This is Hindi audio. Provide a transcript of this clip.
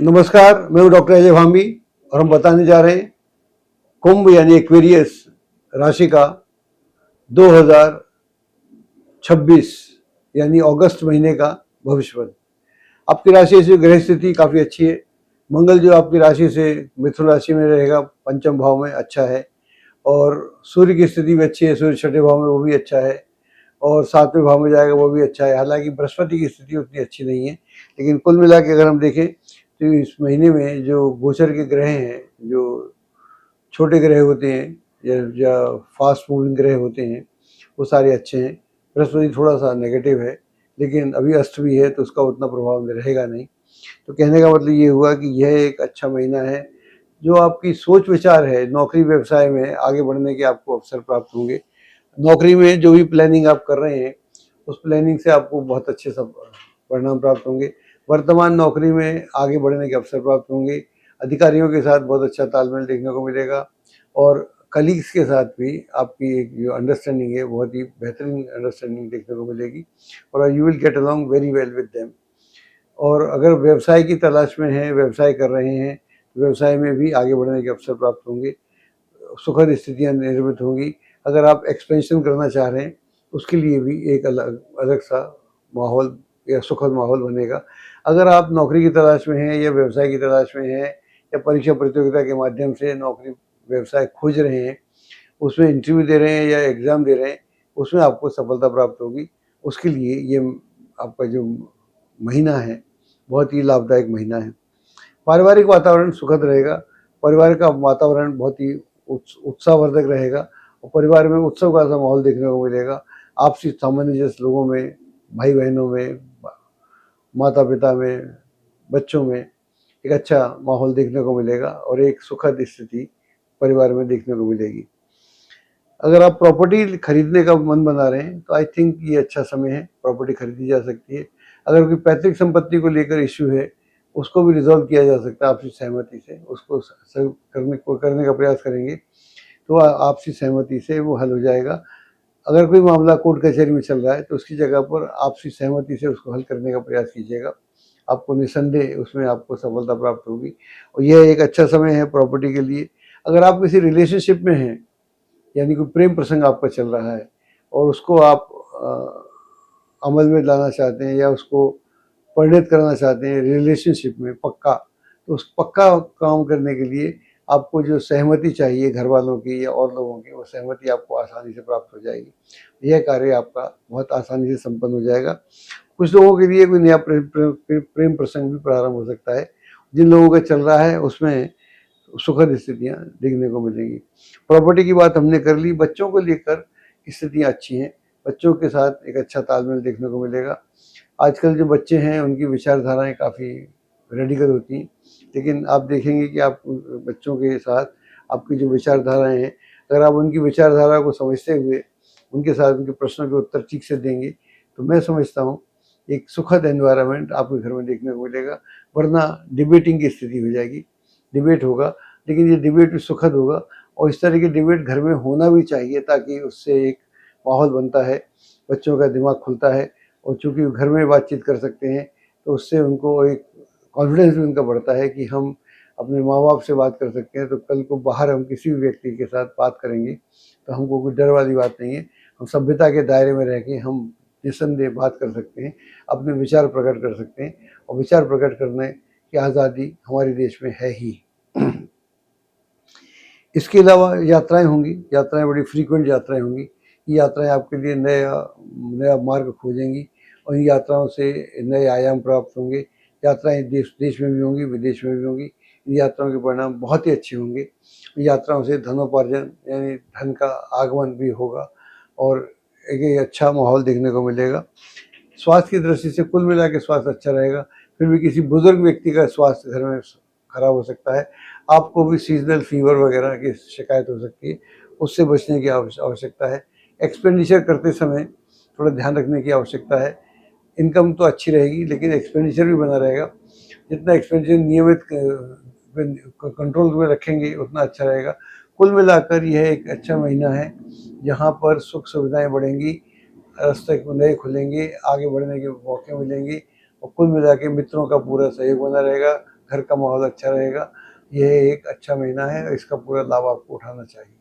नमस्कार, मैं हूँ डॉक्टर अजय भामी और हम बताने जा रहे हैं कुंभ यानी एक्वेरियस राशि का 2026 यानी अगस्त महीने का भविष्यवाणी। आपकी राशि से ग्रह स्थिति काफ़ी अच्छी है। मंगल जो आपकी राशि से मिथुन राशि में रहेगा, पंचम भाव में अच्छा है। और सूर्य की स्थिति भी अच्छी है, सूर्य छठे भाव में वो भी अच्छा है और सातवें भाव में जाएगा वो भी अच्छा है। हालांकि बृहस्पति की स्थिति उतनी अच्छी नहीं है, लेकिन कुल मिला के अगर हम देखें तो इस महीने में जो गोचर के ग्रह हैं, जो छोटे ग्रह होते हैं या फास्ट मूविंग ग्रह होते हैं, वो सारे अच्छे हैं। बृहस्पति थोड़ा सा नेगेटिव है, लेकिन अभी अस्त भी है तो उसका उतना प्रभाव रहेगा नहीं। तो कहने का मतलब ये हुआ कि यह एक अच्छा महीना है। जो आपकी सोच विचार है, नौकरी व्यवसाय में आगे बढ़ने के आपको अवसर प्राप्त होंगे। नौकरी में जो भी प्लानिंग आप कर रहे हैं, उस प्लानिंग से आपको बहुत अच्छे सब परिणाम प्राप्त होंगे। वर्तमान नौकरी में आगे बढ़ने के अवसर प्राप्त होंगे। अधिकारियों के साथ बहुत अच्छा तालमेल देखने को मिलेगा और कलीग्स के साथ भी आपकी एक जो अंडरस्टैंडिंग है, बहुत ही बेहतरीन अंडरस्टैंडिंग देखने को मिलेगी और you will get along very well with them. और अगर व्यवसाय की तलाश में हैं, व्यवसाय कर रहे हैं, व्यवसाय में भी आगे बढ़ने के अवसर प्राप्त होंगे। सुखद स्थितियाँ निर्मित होंगी। अगर आप एक्सपेंशन करना चाह रहे हैं, उसके लिए भी एक अलग अलग सा माहौल या सुखद माहौल बनेगा। अगर आप नौकरी की तलाश में हैं या व्यवसाय की तलाश में हैं या परीक्षा प्रतियोगिता के माध्यम से नौकरी व्यवसाय खोज रहे हैं, उसमें इंटरव्यू दे रहे हैं या एग्ज़ाम दे रहे हैं, उसमें आपको सफलता प्राप्त होगी। उसके लिए ये आपका जो महीना है, बहुत ही लाभदायक महीना है। पारिवारिक वातावरण सुखद रहेगा। परिवार का वातावरण बहुत ही उत्साहवर्धक रहेगा और परिवार में उत्सव का सा माहौल देखने को मिलेगा। आपसी सामंजस्य लोगों में, भाई बहनों में, माता पिता में, बच्चों में एक अच्छा माहौल देखने को मिलेगा और एक सुखद स्थिति परिवार में देखने को मिलेगी। अगर आप प्रॉपर्टी खरीदने का मन बना रहे हैं तो आई थिंक ये अच्छा समय है, प्रॉपर्टी खरीदी जा सकती है। अगर कोई पैतृक संपत्ति को लेकर इश्यू है, उसको भी रिजॉल्व किया जा सकता है आपसी सहमति से। उसको करने का प्रयास करेंगे तो आपसी सहमति से वो हल हो जाएगा। अगर कोई मामला कोर्ट कचहरी में चल रहा है तो उसकी जगह पर आपसी सहमति से उसको हल करने का प्रयास कीजिएगा। आपको निसंदेह उसमें आपको सफलता प्राप्त होगी और यह एक अच्छा समय है प्रॉपर्टी के लिए। अगर आप किसी रिलेशनशिप में हैं, यानी कोई प्रेम प्रसंग आपका चल रहा है और उसको आप अमल में लाना चाहते हैं या उसको परिणत करना चाहते हैं रिलेशनशिप में पक्का, तो उस पक्का काम करने के लिए आपको जो सहमति चाहिए घर वालों की या और लोगों की, वो सहमति आपको आसानी से प्राप्त हो जाएगी। यह कार्य आपका बहुत आसानी से संपन्न हो जाएगा। कुछ लोगों के लिए कोई नया प्रेम प्रसंग भी प्रारंभ हो सकता है। जिन लोगों का चल रहा है उसमें सुखद स्थितियाँ देखने को मिलेंगी। प्रॉपर्टी की बात हमने कर ली। बच्चों को लेकर स्थितियाँ अच्छी हैं। बच्चों के साथ एक अच्छा तालमेल देखने को मिलेगा। आजकल जो बच्चे हैं उनकी विचारधाराएँ काफ़ी रेडिकल होती हैं, लेकिन आप देखेंगे कि आप बच्चों के साथ आपकी जो विचारधाराएँ हैं, अगर आप उनकी विचारधारा को समझते हुए उनके साथ उनके प्रश्नों के उत्तर ठीक से देंगे, तो मैं समझता हूँ एक सुखद एनवायरनमेंट आपके घर में देखने को मिलेगा। वरना डिबेटिंग की स्थिति हो जाएगी। डिबेट होगा, लेकिन ये डिबेट भी सुखद होगा और इस तरह के डिबेट घर में होना भी चाहिए ताकि उससे एक माहौल बनता है, बच्चों का दिमाग खुलता है और चूँकि घर में बातचीत कर सकते हैं तो उससे उनको एक कॉन्फिडेंस भी उनका बढ़ता है कि हम अपने माँ-बाप से बात कर सकते हैं, तो कल को बाहर हम किसी भी व्यक्ति के साथ बात करेंगे तो हमको कोई डर वाली बात नहीं है। हम सभ्यता के दायरे में रह के हम निस्संदेह बात कर सकते हैं, अपने विचार प्रकट कर सकते हैं और विचार प्रकट करने की आज़ादी हमारे देश में है ही। इसके अलावा यात्राएं होंगी। यात्राएं बड़ी फ्रीक्वेंट यात्राएं होंगी। ये यात्राएं आपके लिए नया मार्ग खोजेंगी और इन यात्राओं से नए आयाम प्राप्त होंगे। यात्राएं देश देश में भी होंगी, विदेश में भी होंगी। इन यात्राओं के परिणाम बहुत ही अच्छे होंगे। यात्राओं से धनोपार्जन यानी धन का आगमन भी होगा और एक अच्छा माहौल देखने को मिलेगा। स्वास्थ्य की दृष्टि से कुल मिला के स्वास्थ्य अच्छा रहेगा। फिर भी किसी बुजुर्ग व्यक्ति का स्वास्थ्य घर में खराब हो सकता है। आपको भी सीजनल फीवर वगैरह की शिकायत हो सकती है, उससे बचने की आवश्यकता है। एक्सपेंडिचर करते समय थोड़ा ध्यान रखने की आवश्यकता है। इनकम तो अच्छी रहेगी लेकिन एक्सपेंडिचर भी बना रहेगा। जितना एक्सपेंडिचर नियमित कंट्रोल में रखेंगे उतना अच्छा रहेगा। कुल मिलाकर यह एक अच्छा महीना है जहाँ पर सुख सुविधाएँ बढ़ेंगी, रास्ते नए खुलेंगे, आगे बढ़ने के मौके मिलेंगे और कुल मिला के मित्रों का पूरा सहयोग बना रहेगा। घर का माहौल अच्छा रहेगा। यह एक अच्छा महीना है, इसका पूरा लाभ आपको उठाना चाहिए।